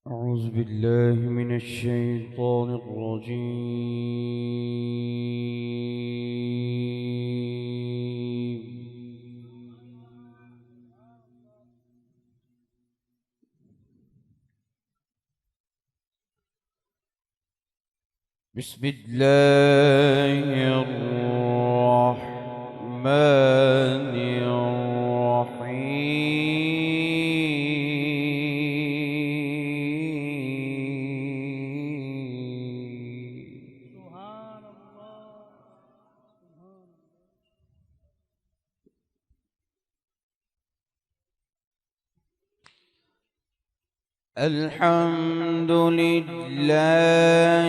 أعوذ بالله من الشيطان الرجيم. بسم الله الرحمن الرحيم. سبحان الله. الحمد لله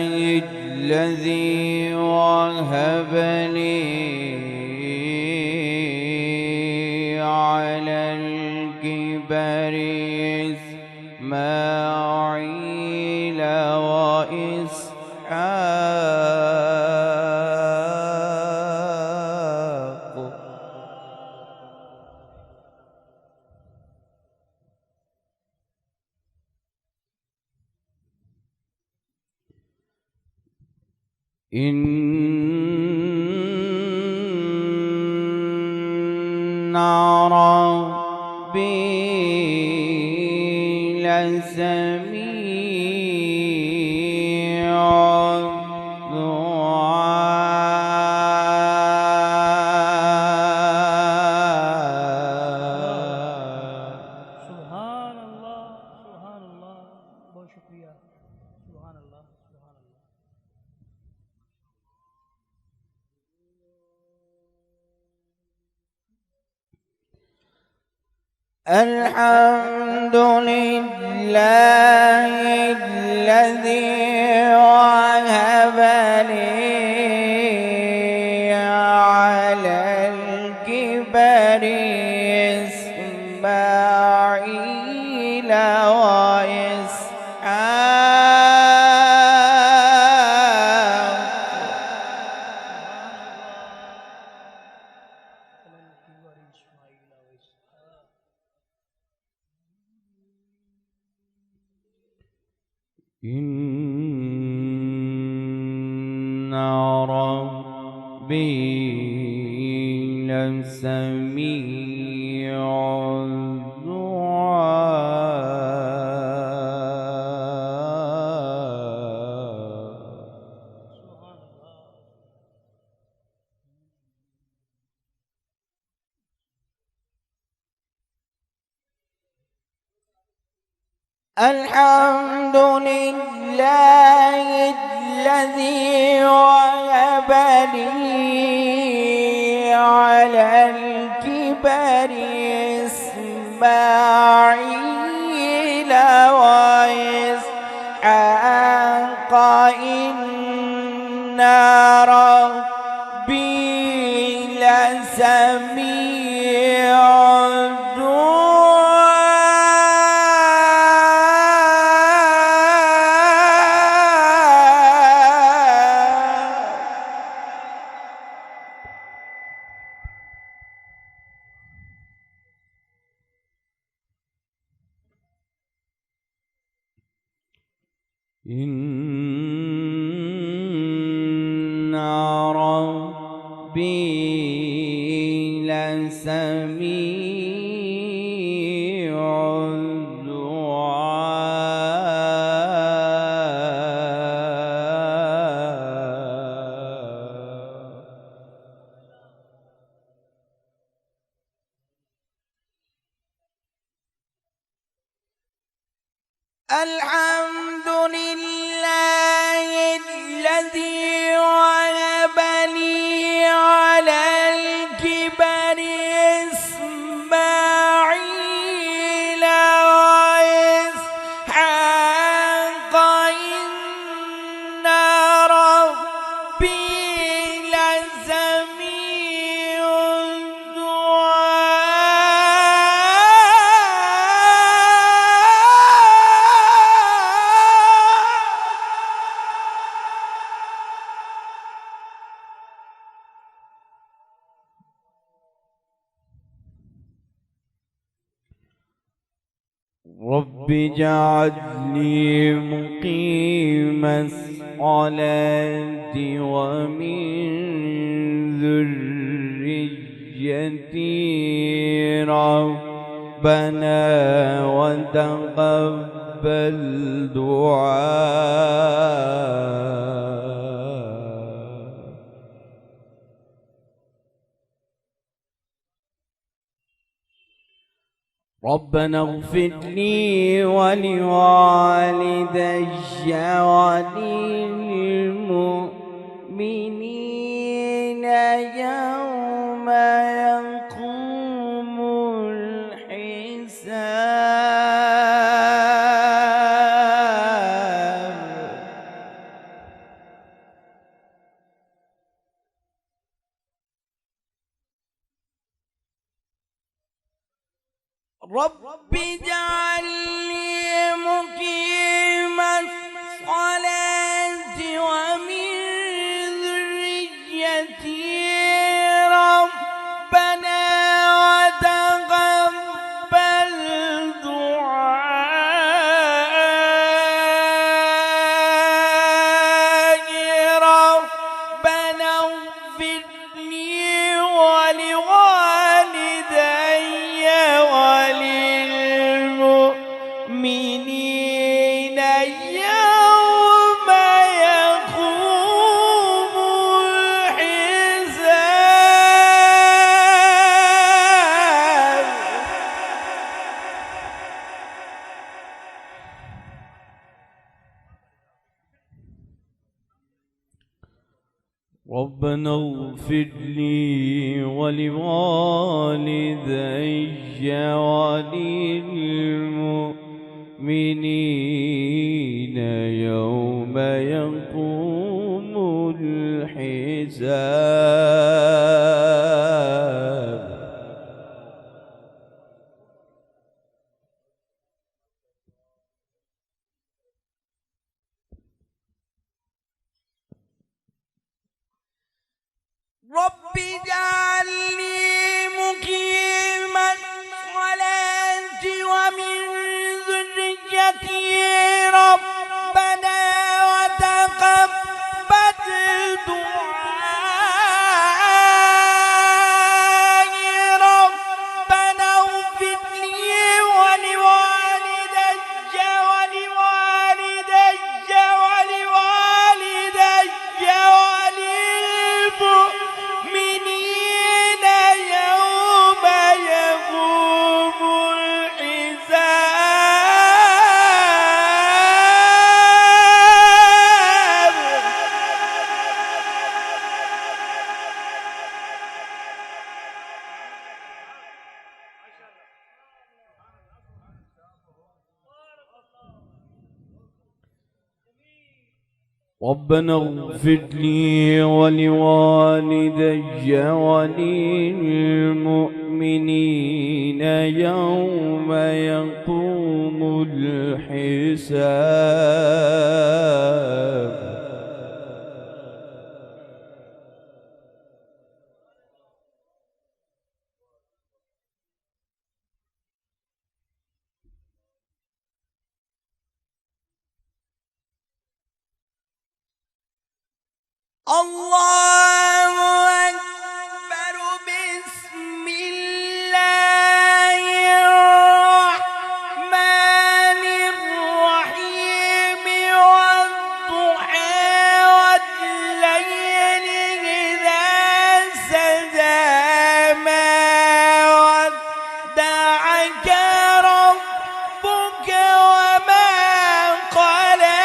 الذي وهب لي على الكبر إسماعيل وإسحاق. إن ربي لسميع الدعاء. سبحان الله. سبحان الله. बहुत शुक्रिया. सुभान अल्लाह. सुभान अल्लाह. الحمد لله الذي وهب لي على الكبر إسماعيل وإسحاق. إن ربي لسميع الدعاء. الحمد لله الذي وهب لي على الكبر إسماعيل وإسحاق. إن ربي لسميع إن ربي لسميع الدعاء. الحمد لله الذي وهب لي على الكبر إسماعيل وإسحاق. إن ربي لسميع اجعلني مقيم الصلاة ومن ذريتي ربنا وتقبل دعاء. ربنا اغفر لي ولوالدي وللمؤمنين يوم يقوم الحساب. رب اجعلني مقيم الصلاة ومن ذريتي ربنا وتقبل دعائي. ربنا اغفر لي ولوالدي وللمؤمنين يوم يقوم الحساب. ربنا اغفر لي ولوالدي وللمؤمنين يوم يقوم الحساب. رب اجعلني مقيم الصلاة ومن ذريتي ربنا وتقبل دعائي. ربنا اغفر لي ولوالدي وللمؤمنين يوم يقوم الحساب. ربنا اغفر لي ولوالدي وللمؤمنين يوم يقوم الحساب. الله أكبر. بسم الله الرحمن الرحيم. والضحى والليل إذا سجى ما ودعك ربك وما قلى.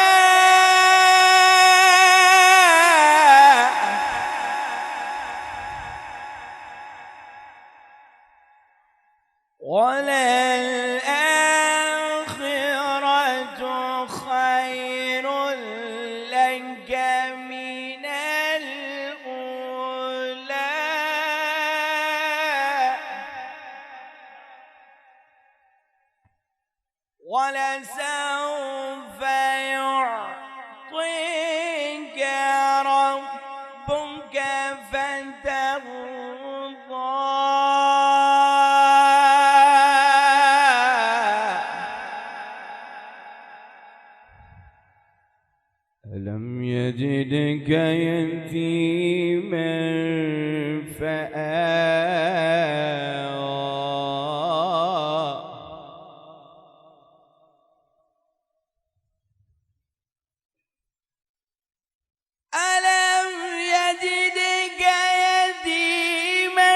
وللآخرة خير لك من الأولى. ولسوف يعطيك ربك فترضى. ألم يجدك يتيما فآوى ألم يجدك يتيما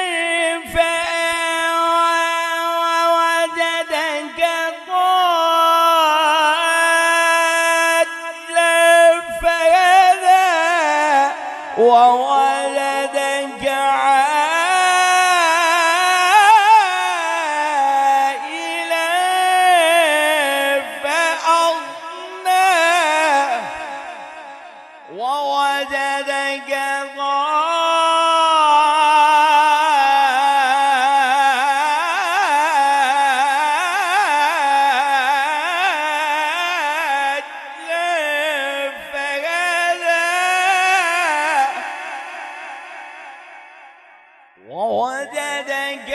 فآوى ووجدك ضالا فهدى وولدك عائلا فأغنى ووجدك ضالا فهدى ووجدك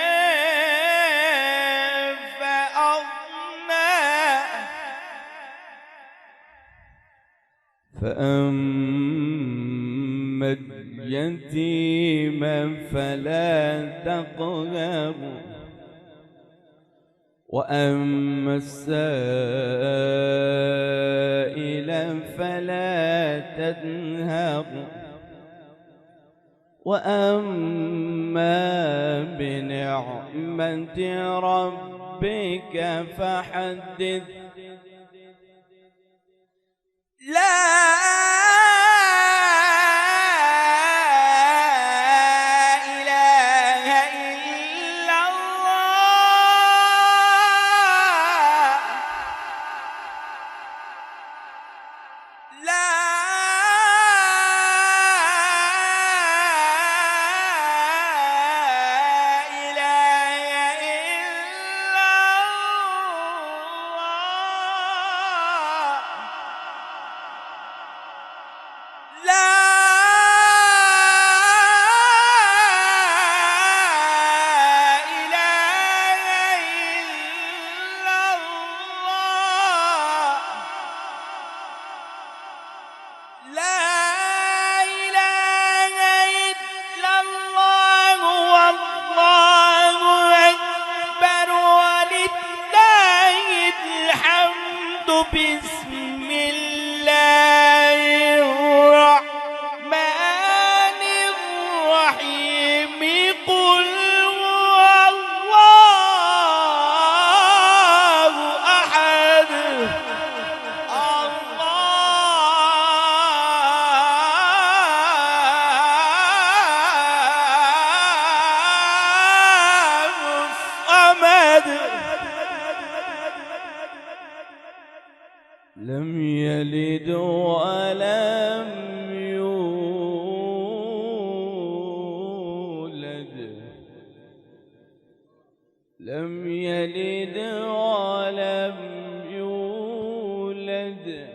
عائلا فأغنى فأما اليتيم فلا تقهر وأما السائل فلا تنهر وأما بنعمة ربك فحدث لا إله إلا الله لا إله إلا الله لا إله إلا الله لا إله إلا الله والله أكبر ولله الحمد بسم الله الرحمن الرحيم قل هو الله أحد الله الصمد لم يلد ولم يولد لم يلد ولم يولد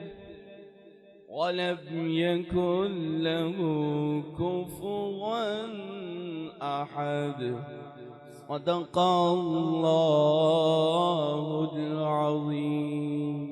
ولم يكن له كفوا أحد صدق الله العظيم.